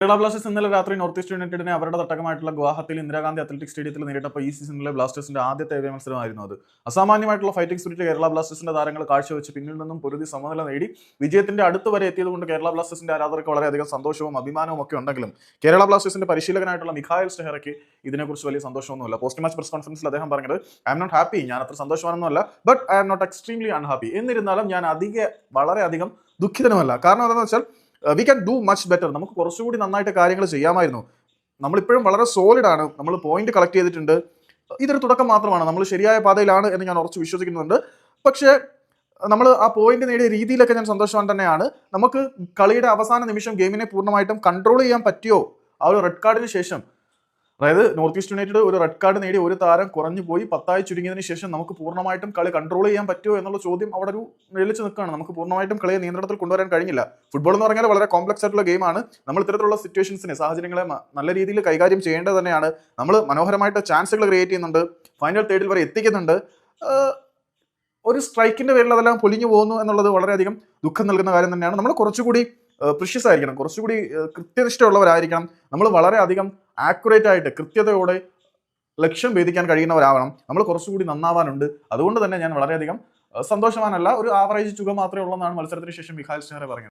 Kerala Blasters ഇന്നലെ രാത്രി north east യുണൈറ്റഡിനെ അവരുടെ തട്ടകമായിട്ടുള്ള ഗുവാഹത്തിയിൽ ഇന്ദിരാഗാന്ധി അത്ലറ്റിക് സ്റ്റേഡിയത്തിൽ നേരിട്ടപ്പോൾ ഈ സീസണിലെ ബ്ലാസ്റ്റേഴ്സിന്റെ ആദ്യത്തെ ഏവേ മത്സരമായിരുന്നു അത്. അസാമാന്യമായിട്ടുള്ള ഫൈറ്റിംഗ് സ്പിരിറ്റ് കേരള ബ്ലാസ്റ്റേഴ്സിന്റെ താരങ്ങൾ കാഴ്ചവെച്ച് പിന്നിൽ നിന്നും പൊരുതി സമനില നേടി വിജയത്തിന്റെ അടുത്ത് വരെ എത്തിയതുകൊണ്ട് കേരള ബ്ലാസ്റ്റേഴ്സിന്റെ ആരാധകർക്ക് വളരെയധികം സന്തോഷവും അഭിമാനവും ഒക്കെ ഉണ്ടെങ്കിലും കേരള ബ്ലാസ്റ്റേഴ്സിന്റെ പരിശീലകനായിട്ടുള്ള മിഖായൽ സ്റ്റെഹറയ്ക്ക് ഇതിനെക്കുറിച്ച് വലിയ സന്തോഷമൊന്നുമില്ല. പോസ്റ്റ് മാച്ച് പ്രസ് കോൺഫറൻസിൽ അദ്ദേഹം പറഞ്ഞത്, ഐ എം നോട്ട് ഹാപ്പി, ഞാൻ അത്ര സന്തോഷമാണെന്നല്ല, but I am not extremely unhappy. എന്നിരുന്നാലും ഞാൻ വളരെയധികം ദുഃഖിതനുമല്ല. കാരണം എന്താണെന്ന് വെച്ചാൽ we can do much better. നമുക്ക് കുറച്ചുകൂടി നന്നായിട്ട് കാര്യങ്ങൾ ചെയ്യാമായിരുന്നു. നമ്മളിപ്പോഴും വളരെ സോളിഡ് ആണ്, നമ്മൾ പോയിന്റ് കളക്ട് ചെയ്തിട്ടുണ്ട്. ഇതൊരു തുടക്കം മാത്രമാണ്, നമ്മൾ ശരിയായ പാതയിലാണ് എന്ന് ഞാൻ ഉറച്ചു വിശ്വസിക്കുന്നുണ്ട്. പക്ഷേ നമ്മൾ ആ പോയിന്റ് നേടിയ രീതിയിലൊക്കെ ഞാൻ സന്തോഷവാൻ തന്നെയാണ്. നമുക്ക് കളിയുടെ അവസാന നിമിഷം ഗെയിമിനെ പൂർണ്ണമായിട്ടും കൺട്രോൾ ചെയ്യാൻ പറ്റിയോ ആ ഒരു റെഡ് കാർഡിന് ശേഷം? അതായത് നോർത്ത് ഈസ്റ്റ് യുണൈറ്റഡ് ഒരു റെഡ് കാർഡ് നേടി ഒരു താരം കുറഞ്ഞു പോയി 10 ചുരുങ്ങിയതിന് ശേഷം നമുക്ക് പൂർണ്ണമായിട്ടും കളി കൺട്രോൾ ചെയ്യാൻ പറ്റുമോ എന്നുള്ള ചോദ്യം അവിടെ ഒരു നിഴലിച്ച് നിൽക്കുകയാണ്. നമുക്ക് പൂർണ്ണമായിട്ടും കളിയെ നിയന്ത്രണത്തിൽ കൊണ്ടുവരാൻ കഴിഞ്ഞില്ല. ഫുട്ബോൾ എന്ന് പറഞ്ഞാൽ വളരെ കോംപ്ലക്സ് ആയിട്ടുള്ള ഗെയിമാണ്. നമ്മൾ ഇത്തരത്തിലുള്ള സിറ്റുവേഷൻസിനെ, സാഹചര്യങ്ങളെ നല്ല രീതിയിൽ കൈകാര്യം ചെയ്യേണ്ടത് തന്നെയാണ്. നമ്മൾ മനോഹരമായിട്ട് ചാൻസുകൾ ക്രിയേറ്റ് ചെയ്യുന്നുണ്ട്, ഫൈനൽ തേർഡിൽ വരെ എത്തിക്കുന്നുണ്ട്. ഒരു സ്ട്രൈക്കിന്റെ പേരിൽ അതെല്ലാം പൊലിഞ്ഞു പോകുന്നു എന്നുള്ളത് വളരെയധികം ദുഃഖം നൽകുന്ന കാര്യം തന്നെയാണ്. നമ്മൾ കുറച്ചുകൂടി പ്രിഷ്യസ് ആയിരിക്കണം, കുറച്ചുകൂടി കൃത്യനിഷ്ഠയുള്ളവരായിരിക്കണം. നമ്മൾ വളരെയധികം ആക്യുറേറ്റ് ആയിട്ട് കൃത്യതയോടെ ലക്ഷ്യം ഭേദിക്കാൻ കഴിയുന്നവരാവണം. നമ്മൾ കുറച്ചുകൂടി നന്നാവാനുണ്ട്. അതുകൊണ്ട് തന്നെ ഞാൻ വളരെയധികം സന്തോഷവാനല്ല, ഒരു ആവറേജ് ചുഖം മാത്രമേ ഉള്ളൂ എന്നാണ് മത്സരത്തിന് ശേഷം മിഖായൽ സ്റ്റെഹറ പറഞ്ഞത്.